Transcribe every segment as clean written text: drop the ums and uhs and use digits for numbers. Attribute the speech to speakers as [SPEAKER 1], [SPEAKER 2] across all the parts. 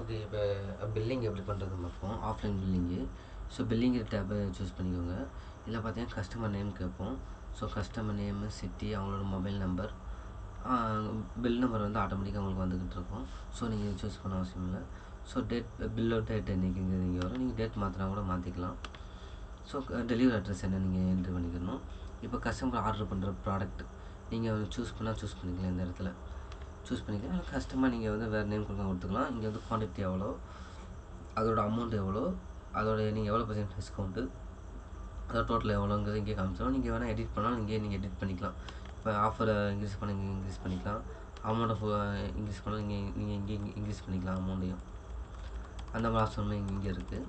[SPEAKER 1] Okay. இப்போ billing எப்படி பண்ணுறதுன்னு பார்ப்போம். Offline billing. ஸோ பில்லிங்கிற டேப்பை சூஸ் பண்ணிக்கோங்க. இதில் பார்த்தீங்கன்னா கஸ்டமர் நேம் கேட்போம். ஸோ கஸ்டமர் நேமு, சிட்டி, அவங்களோட மொபைல் நம்பர், பில் நம்பர் வந்து ஆட்டோமேட்டிக்காக உங்களுக்கு வந்துக்கிட்டு இருக்கும். ஸோ நீங்கள் சூஸ் பண்ண அவசியம் இல்லை. ஸோ பில்லோட டேட் என்றைக்குங்கிறது இங்கே வரும். நீங்கள் டேட் மாற்றினா கூட மாற்றிக்கலாம். ஸோ டெலிவரி அட்ரஸ் என்ன நீங்கள் என்ட்ரி பண்ணிக்கணும். இப்போ கஸ்டமர் ஆர்டர் பண்ணுற ப்ராடக்ட் நீங்கள் சூஸ் பண்ணிக்கலாம். இந்த இடத்துல சூஸ் பண்ணிக்கலாம். இல்லை கஸ்டமர் நீங்கள் வந்து வேறு நேம் கொடுத்துக்கலாம். இங்கே வந்து குவான்டிட்டி எவ்வளோ, அதோட அமௌண்ட் எவ்வளோ, அதோட நீங்கள் எவ்வளோ % டிஸ்கவுண்ட்டு, அதோட டோட்டல் எவ்வளோங்கிறது இங்கே காமிச்சிடும். நீங்கள் வேணால் எடிட் பண்ணாலும் நீங்கள் எடிட் பண்ணிக்கலாம். இப்போ ஆஃபரை இன்க்ரீஸ் பண்ண இங்கே இன்க்ரீஸ் பண்ணிக்கலாம். அமௌண்ட்டை இன்க்ரீஸ் பண்ணால் நீங்கள் இங்கே இன்க்ரீஸ் பண்ணிக்கலாம் அமௌண்ட்டையும். அந்த மாதிரி ஆப்ஷன் இங்கே இருக்குது.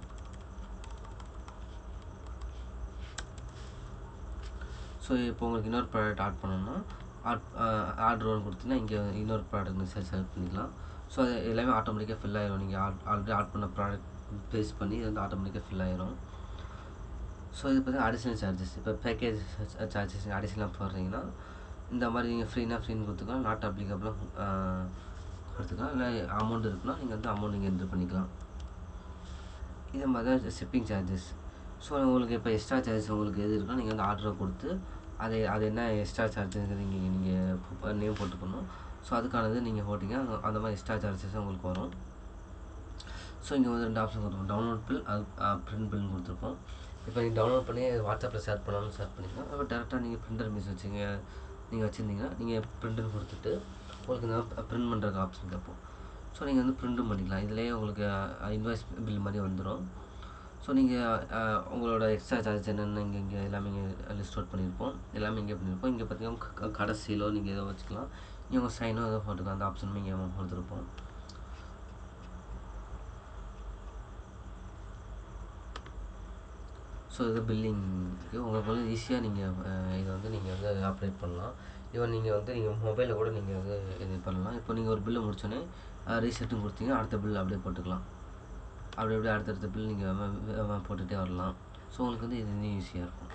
[SPEAKER 1] ஸோ இப்போ உங்களுக்கு இன்னொரு ப்ராடக்ட் ஆட் பண்ணணும்னா ஆர்டர் ஒன்று கொடுத்தீங்கன்னா இங்கே இன்னொரு ப்ராடக்ட் செலக்ட் பண்ணிக்கலாம். ஸோ அது எல்லாமே ஆட்டோமேட்டிக்காக ஃபில் ஆகிடும். நீங்கள் ஆல்ரெடி ஆட் பண்ண ப்ராடக்ட் பேஸ் பண்ணி இது வந்து ஆட்டோமேட்டிக்காக ஃபில் ஆகிடும். ஸோ இது பார்த்தீங்கன்னா அடிஷ்னல் சார்ஜஸ். இப்போ பேக்கேஜ் சார்ஜஸ் அடிஷ்னலாக போடுறீங்கன்னா இந்த மாதிரி நீங்கள் ஃப்ரீன்னு கொடுத்துக்கலாம். நாட் அப்ளிகபிளாக கொடுத்துக்கலாம். இல்லை அமௌண்ட் இருக்குன்னா நீங்கள் வந்து அமௌண்ட் நீங்கள் என்ட்ரு பண்ணிக்கலாம். இதே மாதிரி தான் ஷிப்பிங் சார்ஜஸ். ஸோ உங்களுக்கு இப்போ எக்ஸ்ட்ரா சார்ஜஸ் உங்களுக்கு எது இருக்குன்னா நீங்கள் வந்து ஆர்டரை கொடுத்து அது என்ன எக்ஸ்ட்ரா சார்ஜுங்கிறது நீங்கள் நேம் போட்டுக்கணும். ஸோ அதுக்கானது நீங்கள் போட்டிங்க அந்த மாதிரி எக்ஸ்ட்ரா சார்ஜஸ் உங்களுக்கு வரும். ஸோ இங்கே வந்து 2 ஆப்ஷன் கொடுத்துருக்கோம். டவுன்லோட் பில், பிரிண்ட் பில்னு கொடுத்துருக்கோம். இப்போ நீங்கள் டவுன்லோட் பண்ணி வாட்ஸ்அப்பில் ஷேர் பண்ணாலும் ஷேர் பண்ணிக்கலாம். அப்போ டேரெக்டாக நீங்கள் பிரிண்டர் மிஸ் நீங்கள் வச்சுருந்தீங்கன்னா நீங்கள் பிரிண்டர் கொடுத்துட்டு உங்களுக்கு இந்த பிரிண்ட் பண்ணுறதுக்கு ஆப்ஷன் கேட்போம். ஸோ நீங்கள் வந்து பிரிண்ட்டும் பண்ணிக்கலாம். இதிலேயே உங்களுக்கு இன்வாய்ஸ் பில் மாதிரி வந்துடும். ஸோ நீங்கள் உங்களோட எக்ஸ்ட்ரா சார்ஜ் என்னென்ன இங்கே எல்லாமே இங்கே லிஸ்ட் அவுட் பண்ணியிருப்போம். எல்லாமே இங்கே பண்ணியிருப்போம். இங்கே பார்த்தீங்கன்னா கடைசியிலோ நீங்கள் எதோ வச்சுக்கலாம். நீங்கள் உங்கள் சைனோ எதோ போட்டுக்கலாம். அந்த ஆப்ஷனுமே இங்கே கொடுத்துருப்போம். ஸோ இது பில்லிங்க்கு உங்களுக்கு வந்து ஈஸியாக நீங்கள் இதை வந்து நீங்கள் வந்து ஆப்ரேட் பண்ணலாம். ஈவன் நீங்கள் மொபைலில் கூட நீங்கள் வந்து இது பண்ணலாம். இப்போ நீங்கள் ஒரு பில்லை முடிச்சோன்னே ரீசெட்டும் கொடுத்தீங்கன்னா அடுத்த பில் அப்படியே போட்டுக்கலாம். அப்படி அடுத்தடுத்த பில் நீங்கள் போட்டுகிட்டே வரலாம். ஸோ உங்களுக்கு வந்து இது ஈஸியாக இருக்கும்.